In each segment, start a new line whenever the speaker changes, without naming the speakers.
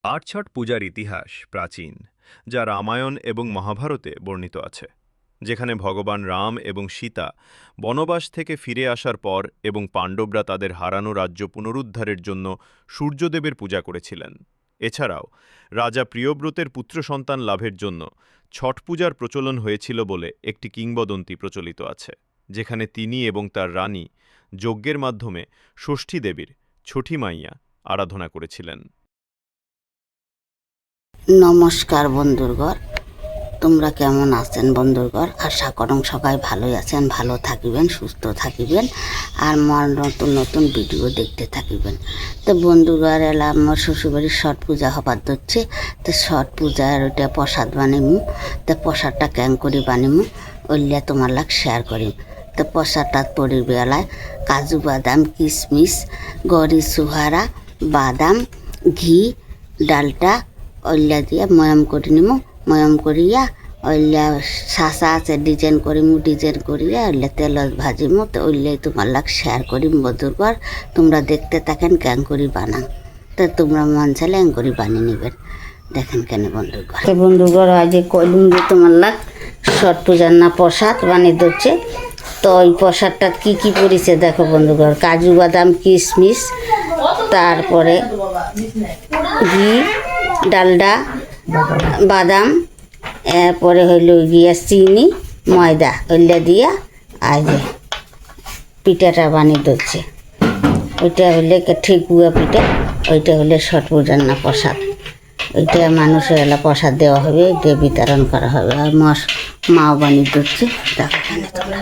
আটছট পূজার ইতিহাস প্রাচীন, যা রামায়ণ এবং মহাভারতে বর্ণিত আছে, যেখানে ভগবান রাম এবং সীতা বনবাস থেকে ফিরে আসার পর এবং পাণ্ডবরা তাদের হারানো রাজ্য পুনরুদ্ধারের জন্য সূর্যদেবের পূজা করেছিলেন। এছাড়াও রাজা প্রিয়ব্রতের পুত্র সন্তান লাভের জন্য ছট পূজার প্রচলন হয়েছিল বলে একটি কিংবদন্তি প্রচলিত আছে, যেখানে তিনি এবং তার রানী যজ্ঞের মাধ্যমে ষষ্ঠী দেবীর ছঠি মাইয়া আরাধনা করেছিলেন।
নমস্কার বন্ধুরগণ, তোমরা কেমন আছেন বন্ধুরগণ? আশা করং সবাই ভালোই আছেন, ভালো থাকিবেন, সুস্থ থাকিবেন আর আমার নতুন নতুন ভিডিও দেখতে থাকিবেন। তো বন্ধুগণ, এলাম আমার শ্বশুরবাড়ির ছট পূজা হবার ধরছে। তো ছট পূজার ওইটা প্রসাদ বানিমু। তো প্রসাদটা ক্যাং করে বানিমু, ওইলিয়া তোমার লাগ শেয়ার করিম। তো প্রসাদটা পরির বেলায় কাজু বাদাম কিশমিশ গরি সুহারা বাদাম ঘি ডালটা ওইলা দিয়ে ময়ম করে নিমু। ময়ম করিয়া ওইলা শাসা আছে ডিজাইন করিমু, ডিজাইন করিয়া ওইলা তেলত ভাজিমু। তো ওইলাই তোমার লাগ শেয়ার করিম বন্ধুরগণ। তোমরা দেখতে থাকেন ক্যাং করি বানান। তো তোমরা মন চাইলে এং করি বানিয়ে নেবেন, দেখেন কেন বন্ধুরগণ। তো বন্ধুরগণ, আজ কইলুম যে তোমার লাগ ছট পূজার না প্রসাদ বানিয়ে দিচ্ছে। তো ওই প্রসাদটা কী কী পড়েছে দেখো বন্ধুগণ। কাজু বাদাম কিশমিশ, তারপরে ঘি ডালডা বাদাম, এরপরে হইল গিয়া চিনি ময়দা ওইটা দিয়া আজ পিঠাটা বানিয়ে দিচ্ছে। ওইটা হইলে ঠেকুয়া পিঠা, ওইটা হইলে ছট পূজার না প্রসাদ। ওইটা মানুষের এলা প্রসাদ দেওয়া হবে, দিয়ে বিতরণ করা হবে। আর মাও বানিয়ে দিচ্ছে, দেখো এখানে তোমরা।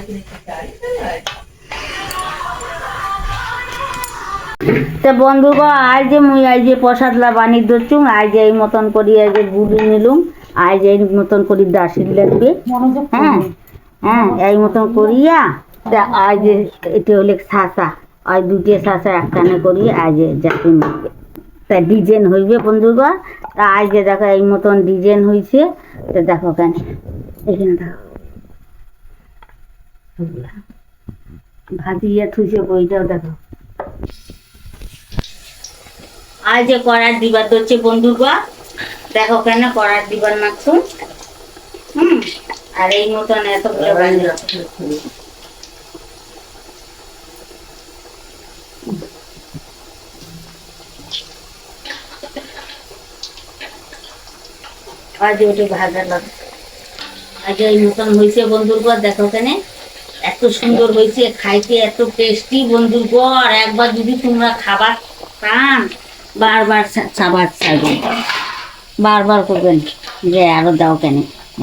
তো বন্ধুগণ, আজ মুই প্রসাদলা বানিয়ে দিচ্ছুম। আজ এই মতন করি গুড়ি নিলুম। আজ এই মতন করি দাসির লাগবে। হ্যাঁ হ্যাঁ, এই মতন করিয়া তা আজ এটা হলে শাসা, আজ দুটো শাসা একখানে করি আজ জাতি মারবে। তা ডিজাইন হইবে বন্ধুগণ। তা আজ দেখো এই মতন ডিজাইন হয়েছে। তো দেখো কেন এখানে দেখো ভাজিয়া থুইছে বইটাও দেখো। আজ করার দিবার হচ্ছে বন্ধুগণ, দেখো কেন করার দিবার মাখুন। আর এই মতন এতগুলো বানিয়ে আজ ওটি ভাজা লাগে। আজ এই মতন হয়েছে বন্ধুগণ, দেখো কেন এত সুন্দর হয়েছে, খাইতে এত টেস্টি বন্ধুগণ। একবার যদি তোমরা খাবার পান বারবার খাবার চাইবেন, বারবার করবেন যে আরো দাও কেন,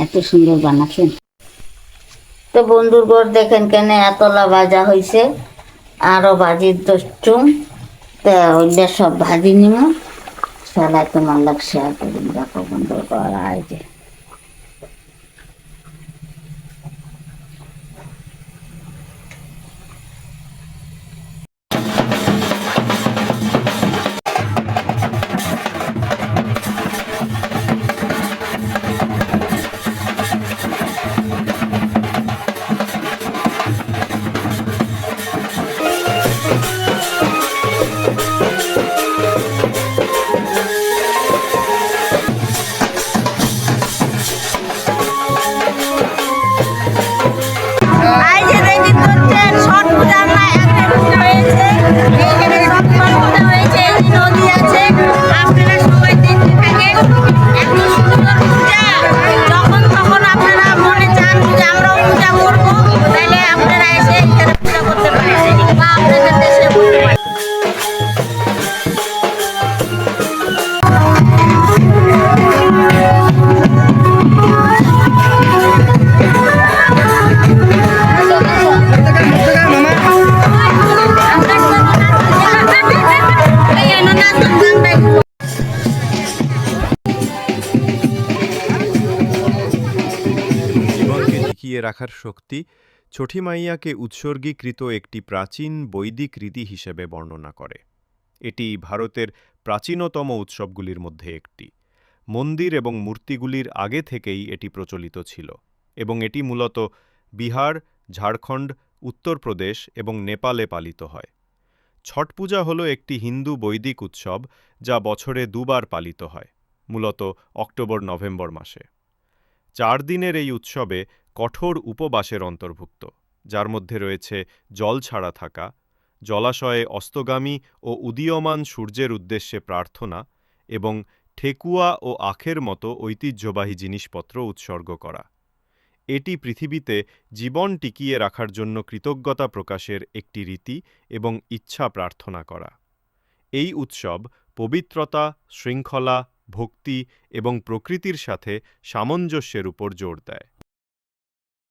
এত সুন্দর বানাচ্ছেন। তো বন্ধুরগণ দেখেন কেন এতলা ভাজা হয়েছে, আরো ভাজির দশটুম। তো ওইটা সব ভাজি নিব, সবাই তোমার লাগ শেয়ার করুন। দেখো বন্ধুরগণ, আয় যে
টিকিয়ে রাখার শক্তি ছঠি মাইয়াকে উৎসর্গীকৃত একটি প্রাচীন বৈদিক রীতি হিসেবে বর্ণনা করে। এটি ভারতের প্রাচীনতম উৎসবগুলির মধ্যে একটি। মন্দির এবং মূর্তিগুলির আগে থেকেই এটি প্রচলিত ছিল এবং এটি মূলত বিহার, ঝাড়খণ্ড, উত্তরপ্রদেশ এবং নেপালে পালিত হয়। ছট পূজা হল একটি হিন্দু বৈদিক উৎসব যা বছরে দুবার পালিত হয়, মূলত অক্টোবর-নভেম্বর মাসে। 4 দিনের এই উৎসবে কঠোর উপবাসের অন্তর্ভুক্ত, যার মধ্যে রয়েছে জল ছাড়া থাকা, জলাশয়ে অস্তগামী ও উদীয়মান সূর্যের উদ্দেশ্যে প্রার্থনা এবং ঠেকুয়া ও আখের মতো ঐতিহ্যবাহী জিনিসপত্র উৎসর্গ করা। এটি পৃথিবীতে জীবন টিকিয়ে রাখার জন্য কৃতজ্ঞতা প্রকাশের একটি রীতি এবং ইচ্ছা প্রার্থনা করা। এই উৎসব পবিত্রতা, শৃঙ্খলা, ভক্তি এবং প্রকৃতির সাথে সামঞ্জস্যের উপর জোর দেয়।